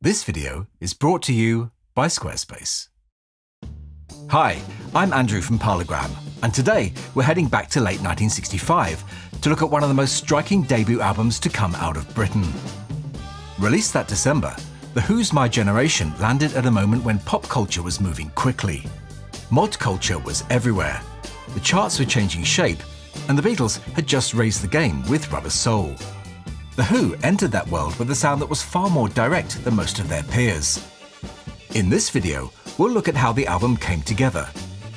This video is brought to you by Squarespace. Hi, I'm Andrew from Parlogram, and today we're heading back to late 1965 to look at one of the most striking debut albums to come out of Britain. Released that December, The Who's My Generation landed at a moment when pop culture was moving quickly. Mod culture was everywhere, the charts were changing shape, and the Beatles had just raised the game with Rubber Soul. The Who entered that world with a sound that was far more direct than most of their peers. In this video, we'll look at how the album came together,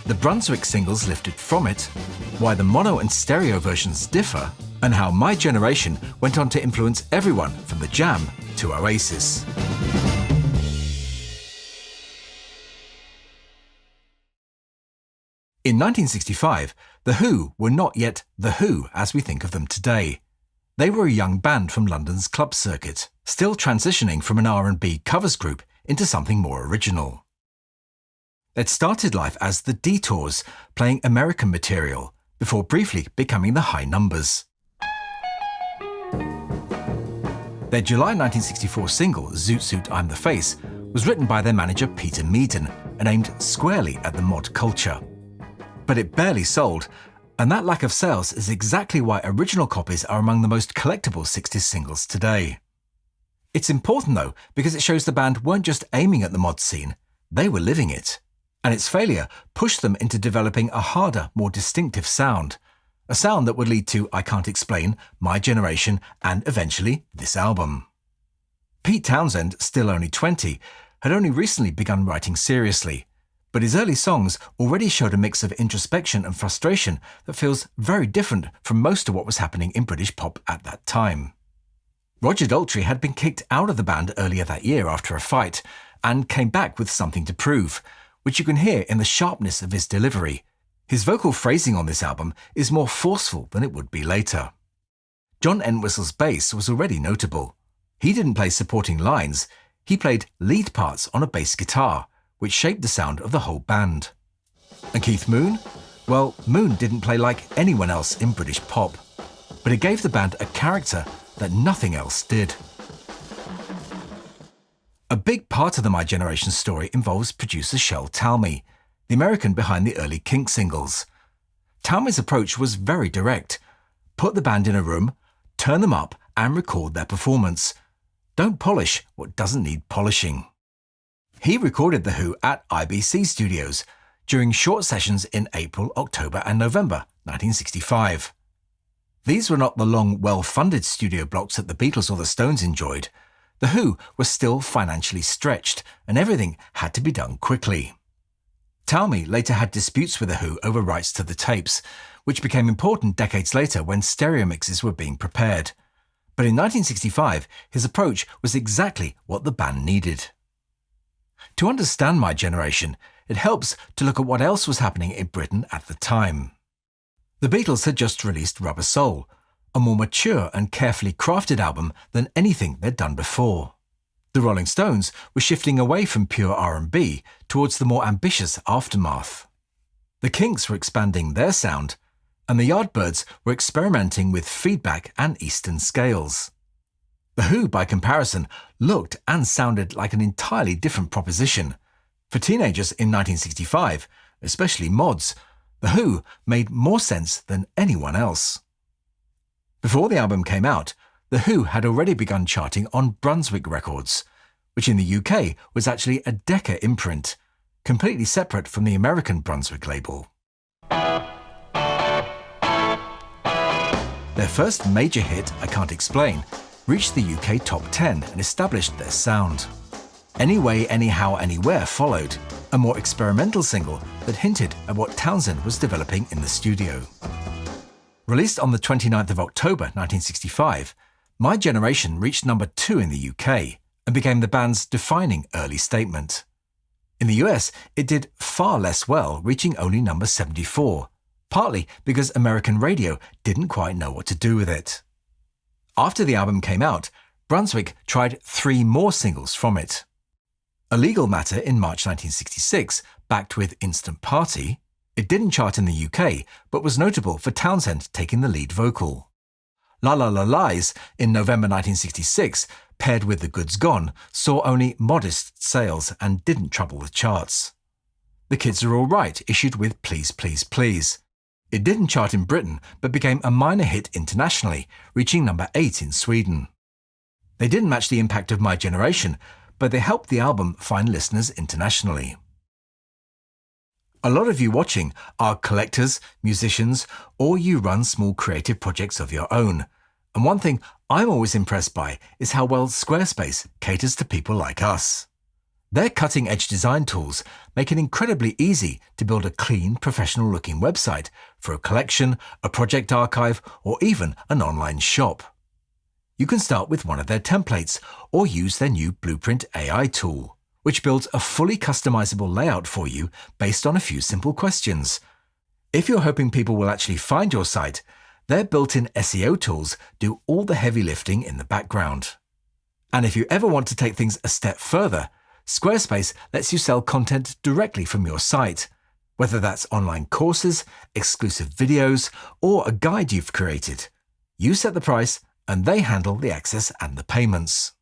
the Brunswick singles lifted from it, why the mono and stereo versions differ, and how My Generation went on to influence everyone from The Jam to Oasis. In 1965, The Who were not yet The Who as we think of them today. They were a young band from London's club circuit, still transitioning from an R&B covers group into something more original. They'd started life as the Detours, playing American material, before briefly becoming the High Numbers. Their July 1964 single, Zoot Suit I'm the Face, was written by their manager Peter Meaden and aimed squarely at the mod culture. But it barely sold, and that lack of sales is exactly why original copies are among the most collectible 60s singles today. It's important though, because it shows the band weren't just aiming at the mod scene, they were living it. And its failure pushed them into developing a harder, more distinctive sound. A sound that would lead to I Can't Explain, My Generation, and eventually this album. Pete Townsend, still only 20, had only recently begun writing seriously, but his early songs already showed a mix of introspection and frustration that feels very different from most of what was happening in British pop at that time. Roger Daltrey had been kicked out of the band earlier that year after a fight, and came back with something to prove, which you can hear in the sharpness of his delivery. His vocal phrasing on this album is more forceful than it would be later. John Entwistle's bass was already notable. He didn't play supporting lines, he played lead parts on a bass guitar, which shaped the sound of the whole band. And Keith Moon? Well, Moon didn't play like anyone else in British pop, but it gave the band a character that nothing else did. A big part of the My Generation story involves producer Shel Talmy, the American behind the early Kink singles. Talmy's approach was very direct. Put the band in a room, turn them up, and record their performance. Don't polish what doesn't need polishing. He recorded The Who at IBC Studios during short sessions in April, October and November 1965. These were not the long, well-funded studio blocks that the Beatles or the Stones enjoyed. The Who were still financially stretched, and everything had to be done quickly. Talmy later had disputes with The Who over rights to the tapes, which became important decades later when stereo mixes were being prepared. But in 1965, his approach was exactly what the band needed. To understand My Generation, it helps to look at what else was happening in Britain at the time. The Beatles had just released Rubber Soul, a more mature and carefully crafted album than anything they'd done before. The Rolling Stones were shifting away from pure R&B towards the more ambitious Aftermath. The Kinks were expanding their sound, and the Yardbirds were experimenting with feedback and Eastern scales. The Who, by comparison, looked and sounded like an entirely different proposition. For teenagers in 1965, especially mods, The Who made more sense than anyone else. Before the album came out, The Who had already begun charting on Brunswick Records, which in the UK was actually a Decca imprint, completely separate from the American Brunswick label. Their first major hit, I Can't Explain, reached the UK top 10 and established their sound. Anyway, Anyhow, Anywhere followed, a more experimental single that hinted at what Townsend was developing in the studio. Released on the 29th of October 1965, My Generation reached number 2 in the UK and became the band's defining early statement. In the US, it did far less well, reaching only number 74, partly because American radio didn't quite know what to do with it. After the album came out, Brunswick tried 3 more singles from it. A Legal Matter in March 1966, backed with Instant Party. It didn't chart in the UK, but was notable for Townsend taking the lead vocal. La La La Lies in November 1966 paired with The Goods Gone, saw only modest sales and didn't trouble the charts. The Kids Are All Right issued with Please Please Please. It didn't chart in Britain, but became a minor hit internationally, reaching number 8 in Sweden. They didn't match the impact of My Generation, but they helped the album find listeners internationally. A lot of you watching are collectors, musicians, or you run small creative projects of your own. And one thing I'm always impressed by is how well Squarespace caters to people like us. Their cutting-edge design tools make it incredibly easy to build a clean, professional-looking website for a collection, a project archive, or even an online shop. You can start with one of their templates or use their new Blueprint AI tool, which builds a fully customizable layout for you based on a few simple questions. If you're hoping people will actually find your site, their built-in SEO tools do all the heavy lifting in the background. And if you ever want to take things a step further, Squarespace lets you sell content directly from your site, whether that's online courses, exclusive videos, or a guide you've created. You set the price, and they handle the access and the payments.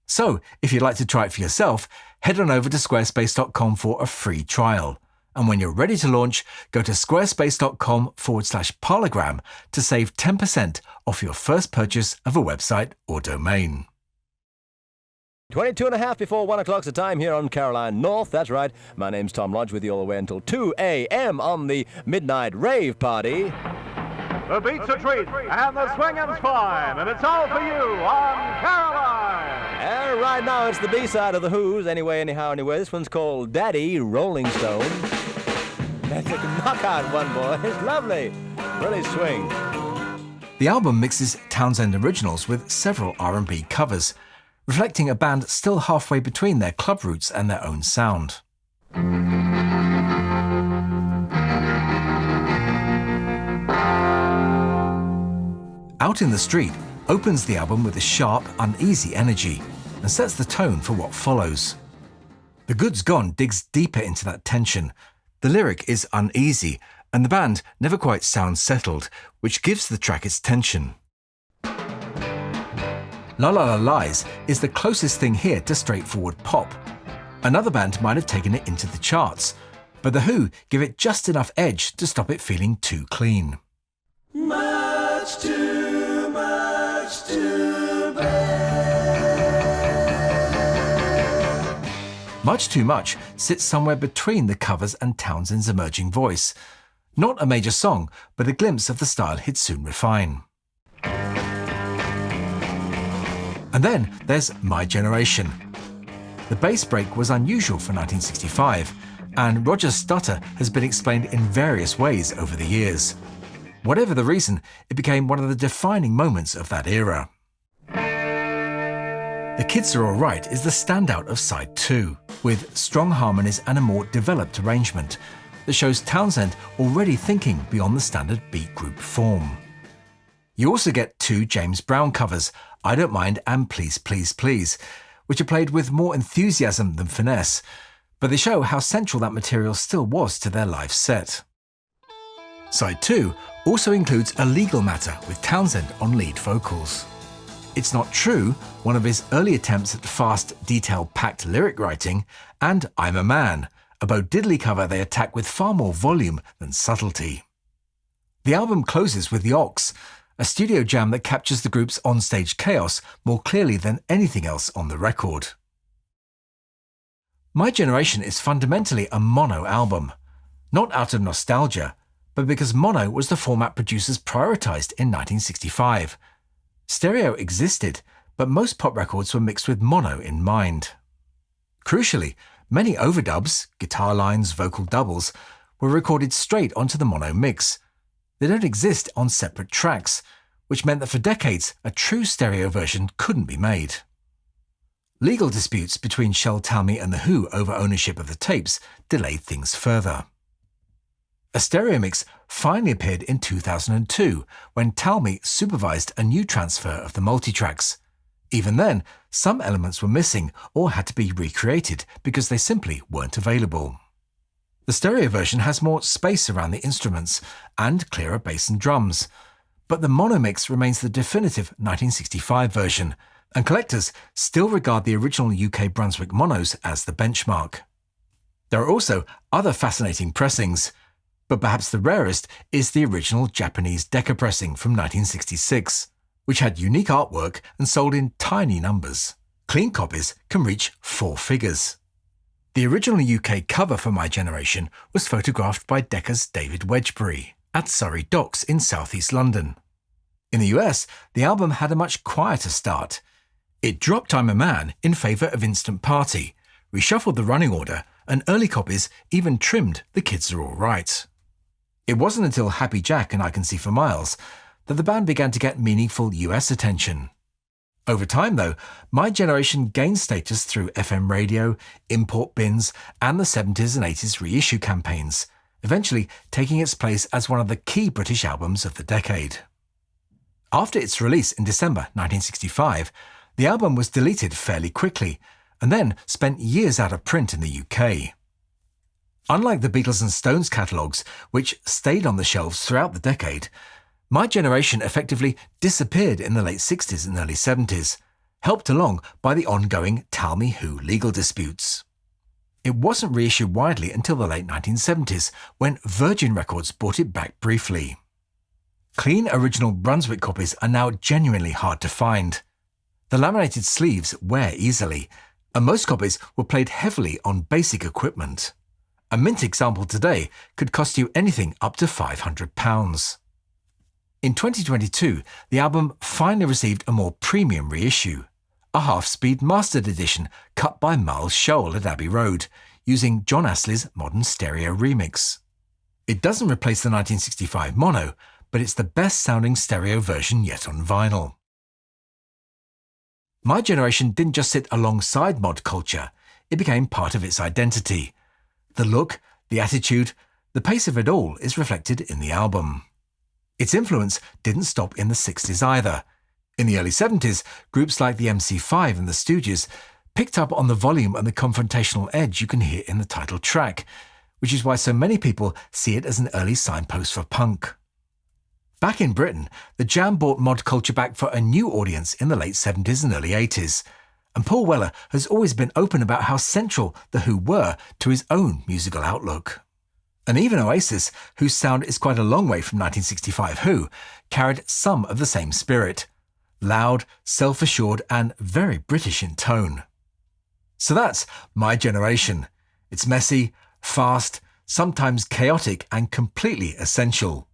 So, if you'd like to try it for yourself, head on over to squarespace.com for a free trial. And when you're ready to launch, go to squarespace.com/Parlogram to save 10% off your first purchase of a website or domain. 22 and a half before 1 o'clock's the time here on Caroline North. That's right. My name's Tom Lodge with you all the way until 2 a.m. on the Midnight Rave Party. The beat's a treat, and the swinging's fine, and it's all for you on Caroline. And right now it's the B-side of The Who's, Anyway, Anyhow, Anywhere. This one's called Daddy Rolling Stone. That's a knockout one, boy. It's lovely. Really swing. The album mixes Townsend originals with several R&B covers, reflecting a band still halfway between their club roots and their own sound. Out in the Street opens the album with a sharp, uneasy energy and sets the tone for what follows. The Goods Gone digs deeper into that tension. The lyric is uneasy, and the band never quite sounds settled, which gives the track its tension. La La La Lies is the closest thing here to straightforward pop. Another band might have taken it into the charts, but The Who give it just enough edge to stop it feeling too clean. Much too bad. Much Too Much sits somewhere between the covers and Townsend's emerging voice. Not a major song, but a glimpse of the style he'd soon refine. And then there's My Generation. The bass break was unusual for 1965, and Roger's stutter has been explained in various ways over the years. Whatever the reason, it became one of the defining moments of that era. The Kids Are All Right is the standout of side 2, with strong harmonies and a more developed arrangement that shows Townsend already thinking beyond the standard beat group form. You also get 2 James Brown covers, I Don't Mind and Please Please Please, which are played with more enthusiasm than finesse, but they show how central that material still was to their live set. Side 2 also includes A Legal Matter with Townsend on lead vocals. It's Not True, one of his early attempts at fast, detail-packed lyric writing, and I'm a Man, a Bo Diddley cover they attack with far more volume than subtlety. The album closes with The Ox, a studio jam that captures the group's onstage chaos more clearly than anything else on the record. My Generation is fundamentally a mono album, not out of nostalgia, but because mono was the format producers prioritized in 1965. Stereo existed, but most pop records were mixed with mono in mind. Crucially, many overdubs, guitar lines, vocal doubles, were recorded straight onto the mono mix. They don't exist on separate tracks, which meant that for decades a true stereo version couldn't be made. Legal disputes between Shel Talmy and The Who over ownership of the tapes delayed things further. A stereo mix finally appeared in 2002 when Talmy supervised a new transfer of the multitracks. Even then, some elements were missing or had to be recreated because they simply weren't available. The stereo version has more space around the instruments and clearer bass and drums, but the mono mix remains the definitive 1965 version, and collectors still regard the original UK Brunswick monos as the benchmark. There are also other fascinating pressings, but perhaps the rarest is the original Japanese Decca pressing from 1966, which had unique artwork and sold in tiny numbers. Clean copies can reach 4 figures. The original UK cover for My Generation was photographed by Decca's David Wedgbury at Surrey Docks in southeast London. In the US, the album had a much quieter start. It dropped I'm a Man in favour of Instant Party, reshuffled the running order, and early copies even trimmed The Kids Are All Right. It wasn't until Happy Jack and I Can See for Miles that the band began to get meaningful US attention. Over time, though, My Generation gained status through FM radio, import bins, and the 70s and 80s reissue campaigns, eventually taking its place as one of the key British albums of the decade. After its release in December 1965, the album was deleted fairly quickly, and then spent years out of print in the UK. Unlike the Beatles and Stones catalogues, which stayed on the shelves throughout the decade, My Generation effectively disappeared in the late 60s and early 70s, helped along by the ongoing Talmy Who legal disputes. It wasn't reissued widely until the late 1970s, when Virgin Records brought it back briefly. Clean original Brunswick copies are now genuinely hard to find. The laminated sleeves wear easily, and most copies were played heavily on basic equipment. A mint example today could cost you anything up to £500. In 2022, the album finally received a more premium reissue, a half-speed mastered edition cut by Miles Shoal at Abbey Road, using John Astley's modern stereo remix. It doesn't replace the 1965 mono, but it's the best-sounding stereo version yet on vinyl. My Generation didn't just sit alongside mod culture, it became part of its identity. The look, the attitude, the pace of it all is reflected in the album. Its influence didn't stop in the 60s either. In the early 70s, groups like the MC5 and the Stooges picked up on the volume and the confrontational edge you can hear in the title track, which is why so many people see it as an early signpost for punk. Back in Britain, the Jam brought mod culture back for a new audience in the late 70s and early 80s, and Paul Weller has always been open about how central The Who were to his own musical outlook. And even Oasis, whose sound is quite a long way from 1965 Who, carried some of the same spirit. Loud, self-assured, and very British in tone. So that's My Generation. It's messy, fast, sometimes chaotic, and completely essential.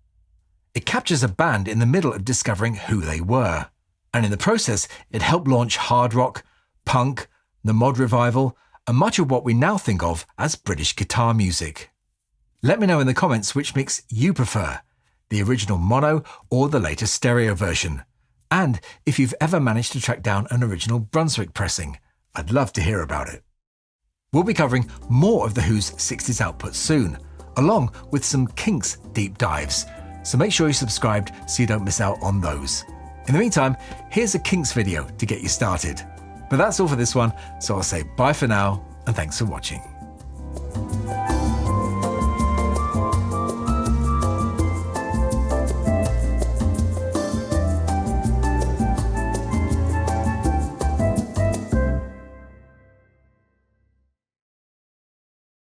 It captures a band in the middle of discovering who they were. And in the process, it helped launch hard rock, punk, the mod revival, and much of what we now think of as British guitar music. Let me know in the comments which mix you prefer, the original mono or the latest stereo version, and if you've ever managed to track down an original Brunswick pressing. I'd love to hear about it. We'll be covering more of The Who's 60s output soon, along with some Kinks deep dives, so make sure you're subscribed so you don't miss out on those. In the meantime, here's a Kinks video to get you started. But that's all for this one, so I'll say bye for now, and thanks for watching.